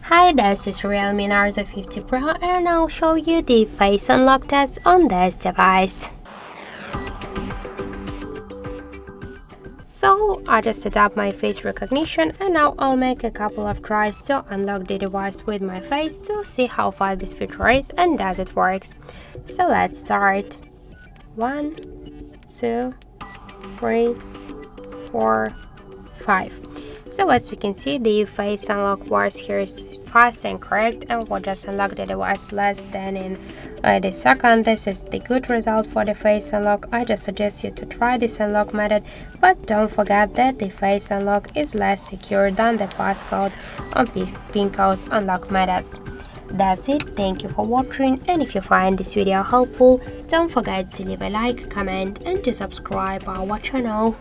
Hi, this is REALME Narzo 50 Pro and I'll show you the face unlock test on this device. So I just set up my face recognition and now I'll make a couple of tries to unlock the device with my face to see how fast this feature is and does it works. So let's start. 1, 2, 3, 4, 5. So as we can see, the face unlock works here is fast and correct, and we'll just unlock the device less than in the second. This is the good result for the face unlock. I just suggest you to try this unlock method, but don't forget that the face unlock is less secure than the passcode on pin codes unlock methods. That's it, thank you for watching, and if you find this video helpful, don't forget to leave a like, comment and to subscribe our channel.